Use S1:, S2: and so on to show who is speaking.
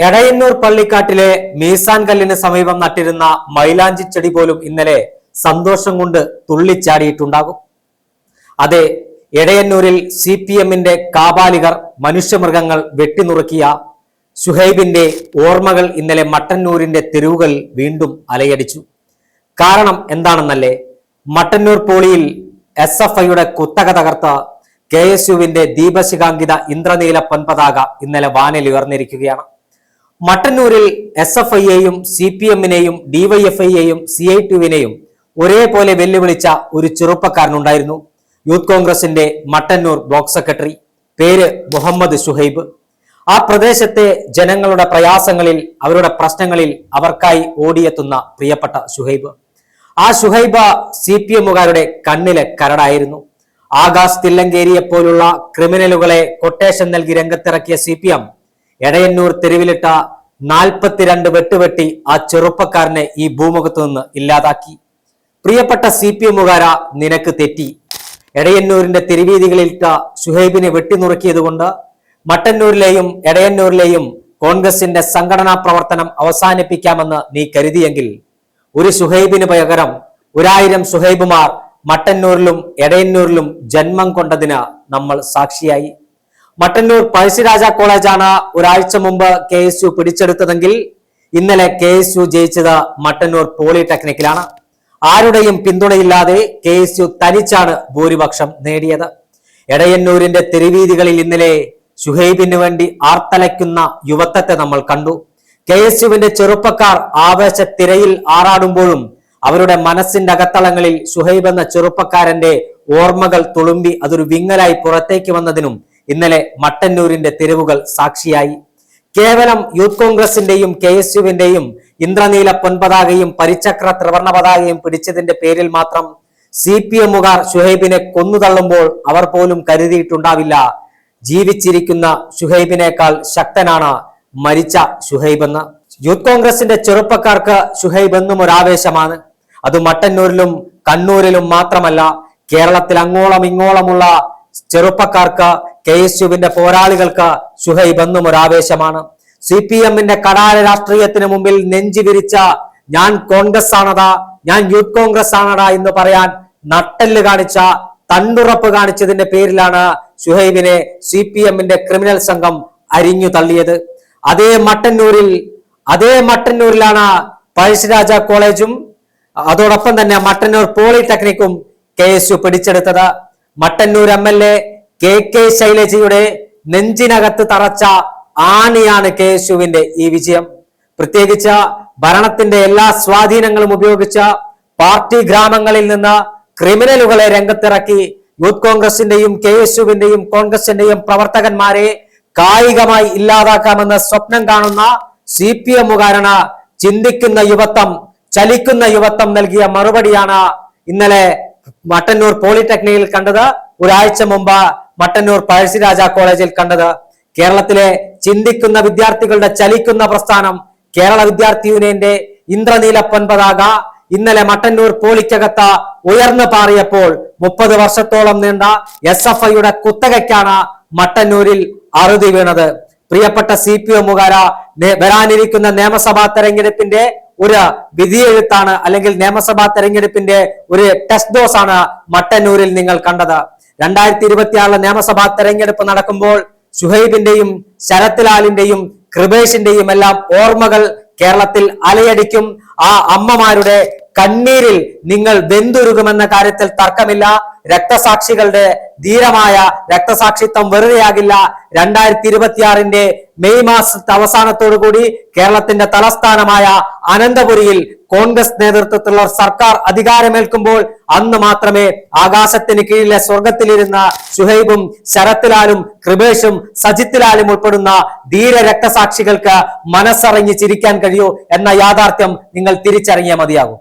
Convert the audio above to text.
S1: എടയന്നൂർ പള്ളിക്കാട്ടിലെ മീസാൻ കല്ലിന് സമീപം നട്ടിരുന്ന മൈലാഞ്ചി ചെടി പോലും ഇന്നലെ സന്തോഷം കൊണ്ട് തുള്ളിച്ചാടിയിട്ടുണ്ടാകും. അതെ, എടയന്നൂരിൽ CPM-ന്റെ കാപാലികർ മനുഷ്യമൃഗങ്ങൾ വെട്ടിനുറുക്കിയ ശുഹൈബിന്റെ ഓർമ്മകൾ ഇന്നലെ മട്ടന്നൂരിന്റെ തെരുവുകൾ വീണ്ടും അലയടിച്ചു. കാരണം എന്താണെന്നല്ലേ? മട്ടന്നൂർ പോളിയിൽ SFIയുടെ കുത്തക തകർത്ത KSUവിന്റെ ദീപശിഖാങ്കിത ഇന്ദ്രനീല പൊൻപതാക ഇന്നലെ വാനിൽ ഉയർന്നിരിക്കുകയാണ്. മട്ടന്നൂരിൽ SFIയെയും CPM-നെയും DYFIയെയും CITUവിനെയും ഒരേപോലെ വെല്ലുവിളിച്ച ഒരു ചെറുപ്പക്കാരനുണ്ടായിരുന്നു. യൂത്ത് കോൺഗ്രസിന്റെ മട്ടന്നൂർ ബ്ലോക്ക് സെക്രട്ടറി, പേര് മുഹമ്മദ് ശുഹൈബ്. ആ പ്രദേശത്തെ ജനങ്ങളുടെ പ്രയാസങ്ങളിൽ, അവരുടെ പ്രശ്നങ്ങളിൽ അവർക്കായി ഓടിയെത്തുന്ന പ്രിയപ്പെട്ട ശുഹൈബ്. ആ ശുഹൈബ് CPM-കാരുടെ കണ്ണിലെ കരടായിരുന്നു. ആകാശ് തില്ലങ്കേരിയെ പോലുള്ള ക്രിമിനലുകളെ കൊട്ടേഷൻ നൽകി രംഗത്തിറക്കിയ CPM എടയന്നൂർ തെരുവിലിട്ട 42 വെട്ടുവെട്ടി ആ ചെറുപ്പക്കാരനെ ഈ ഭൂമുഖത്ത് നിന്ന് ഇല്ലാതാക്കി. പ്രിയപ്പെട്ട CPM-കാര, നിനക്ക് തെറ്റി. എടയന്നൂരിന്റെ തെരുവീതികളിലിട്ട ശുഹൈബിനെ വെട്ടിനുറുക്കിയത് കൊണ്ട് മട്ടന്നൂരിലെയും എടയന്നൂരിലെയും കോൺഗ്രസിന്റെ സംഘടനാ പ്രവർത്തനം അവസാനിപ്പിക്കാമെന്ന് നീ കരുതിയെങ്കിൽ ഒരു ശുഹൈബിന് പകരം 1000 ശുഹൈബുമാർ മട്ടന്നൂരിലും എടയന്നൂരിലും ജന്മം കൊണ്ടതിന് നമ്മൾ സാക്ഷിയായി. മട്ടന്നൂർ പഴശ്ശിരാജ കോളേജാണ് ഒരാഴ്ച മുമ്പ് KSU പിടിച്ചെടുത്തതെങ്കിൽ ഇന്നലെ KSU ജയിച്ചത് മട്ടന്നൂർ പോളിടെക്നിക്കിലാണ്. ആരുടെയും പിന്തുണയില്ലാതെ KSU തനിച്ചാണ് ഭൂരിപക്ഷം നേടിയത്. എടയന്നൂരിന്റെ തെരുവീതികളിൽ ഇന്നലെ ശുഹൈബിന് വേണ്ടി ആർത്തലയ്ക്കുന്ന യുവത്വത്തെ നമ്മൾ കണ്ടു. KSUവിന്റെ ചെറുപ്പക്കാർ ആവേശത്തിരയിൽ ആറാടുമ്പോഴും അവരുടെ മനസ്സിന്റെ അകത്തളങ്ങളിൽ ശുഹൈബ് എന്ന ചെറുപ്പക്കാരന്റെ ഓർമ്മകൾ തുളുമ്പി അതൊരു വിങ്ങലായി പുറത്തേക്ക് വന്നതിനും ഇന്നലെ മട്ടന്നൂരിന്റെ തെരുവുകൾ സാക്ഷിയായി. കേവലം യൂത്ത് കോൺഗ്രസിന്റെയും KSUവിന്റെയും ഇന്ദ്രനീല പൊൻപതാകയും പരിചക്ര ത്രിവർണ പതാകയും പിടിച്ചതിന്റെ പേരിൽ മാത്രം CPM-കാർ ശുഹൈബിനെ കൊന്നുതള്ളുമ്പോൾ അവർ പോലും കരുതിയിട്ടുണ്ടാവില്ല, ജീവിച്ചിരിക്കുന്ന ശുഹൈബിനേക്കാൾ ശക്തനാണ് മരിച്ച ശുഹൈബ് എന്ന്. യൂത്ത് കോൺഗ്രസിന്റെ ചെറുപ്പക്കാർക്ക് ശുഹൈബ് എന്നും ഒരു ആവേശമാണ്. അത് മട്ടന്നൂരിലും കണ്ണൂരിലും മാത്രമല്ല, കേരളത്തിൽ അങ്ങോളം ഇങ്ങോളമുള്ള ചെറുപ്പക്കാർക്ക്, KSUവിന്റെ പോരാളികൾക്ക് ശുഹൈബ് എന്നും ഒരു ആവേശമാണ്. CPM-ന്റെ കടാര രാഷ്ട്രീയത്തിന് മുമ്പിൽ നെഞ്ചി വിരിച്ച ഞാൻ കോൺഗ്രസ് ആണടാ, ഞാൻ യൂത്ത് കോൺഗ്രസ് ആണടാ എന്ന് പറയാൻ നട്ടെല്ല് കാണിച്ച, തണ്ടുറപ്പ് കാണിച്ചതിന്റെ പേരിലാണ് ശുഹൈബിനെ CPM-ന്റെ ക്രിമിനൽ സംഘം അരിഞ്ഞു തള്ളിയത്. അതേ മട്ടന്നൂരിലാണ് പഴശ്ശിരാജ കോളേജും അതോടൊപ്പം തന്നെ മട്ടന്നൂർ പോളിടെക്നിക്കും KSU പിടിച്ചെടുത്തത്. മട്ടന്നൂർ MLA KK ശൈലജയുടെ നെഞ്ചിനകത്ത് തറച്ച ആണിയാണ് KSUവിന്റെ ഈ വിജയം. പ്രത്യേകിച്ച് ഭരണത്തിന്റെ എല്ലാ സ്വാധീനങ്ങളും ഉപയോഗിച്ച് പാർട്ടി ഗ്രാമങ്ങളിൽ നിന്ന് ക്രിമിനലുകളെ രംഗത്തിറക്കി യൂത്ത് കോൺഗ്രസിന്റെയും KSUവിന്റെയും കോൺഗ്രസിന്റെയും പ്രവർത്തകന്മാരെ കായികമായി ഇല്ലാതാക്കാമെന്ന് സ്വപ്നം കാണുന്ന CPM-കാരന് ചിന്തിക്കുന്ന യുവത്വം, ചലിക്കുന്ന യുവത്വം നൽകിയ മറുപടിയാണ് ഇന്നലെ മട്ടന്നൂർ പോളിടെക്നിക്കിൽ കണ്ടത്, ഒരാഴ്ച മുമ്പ് മട്ടന്നൂർ പഴശ്ശിരാജ കോളേജിൽ കണ്ടത്. കേരളത്തിലെ ചിന്തിക്കുന്ന വിദ്യാർത്ഥികളുടെ ചലിക്കുന്ന പ്രസ്ഥാനം കേരള വിദ്യാർത്ഥി യൂണിയന്റെ ഇന്ദ്രനീല പൊൻപതാക ഇന്നലെ മട്ടന്നൂർ പോളിക്കകത്ത് ഉയർന്നു പാറിയപ്പോൾ 30 വർഷത്തോളം നീണ്ട SFIയുടെ കുത്തകയ്ക്കാണ് മട്ടന്നൂരിൽ അറുതി വീണത്. പ്രിയപ്പെട്ട CPM-കാര, വരാനിരിക്കുന്ന നിയമസഭാ തെരഞ്ഞെടുപ്പിന്റെ ഒരു വിധിയെഴുത്താണ്, അല്ലെങ്കിൽ നിയമസഭാ തെരഞ്ഞെടുപ്പിന്റെ ഒരു ടെസ്റ്റ് ഡോസ് ആണ് മട്ടന്നൂരിൽ നിങ്ങൾ കണ്ടത്. 2026 നിയമസഭാ തെരഞ്ഞെടുപ്പ് നടക്കുമ്പോൾ ശുഹൈബിന്റെയും ശരത് ലാലിന്റെയും കൃപേഷിന്റെയും എല്ലാം ഓർമ്മകൾ കേരളത്തിൽ അലയടിക്കും. ആ അമ്മമാരുടെ കണ്ണീരിൽ നിങ്ങൾ വെന്തുരുകുമെന്ന കാര്യത്തിൽ തർക്കമില്ല. രക്തസാക്ഷികളുടെ ധീരമായ രക്തസാക്ഷിത്വം വെറുതെയാകില്ല. 2026 മെയ് മാസത്തെ അവസാനത്തോടു കൂടി കേരളത്തിന്റെ തലസ്ഥാനമായ അനന്തപുരിയിൽ കോൺഗ്രസ് നേതൃത്വത്തിലുള്ള സർക്കാർ അധികാരമേൽക്കുമ്പോൾ അന്ന് മാത്രമേ ആകാശത്തിന് കീഴിലെ സ്വർഗത്തിലിരുന്ന ശുഹൈബും ശരത് ലാലും കൃപേഷും സജിത് ലാലും ഉൾപ്പെടുന്ന ധീര രക്തസാക്ഷികൾക്ക് മനസ്സറിഞ്ഞ് ചിരിക്കാൻ കഴിയൂ എന്ന യാഥാർത്ഥ്യം നിങ്ങൾ തിരിച്ചറിഞ്ഞേ മതിയാകും.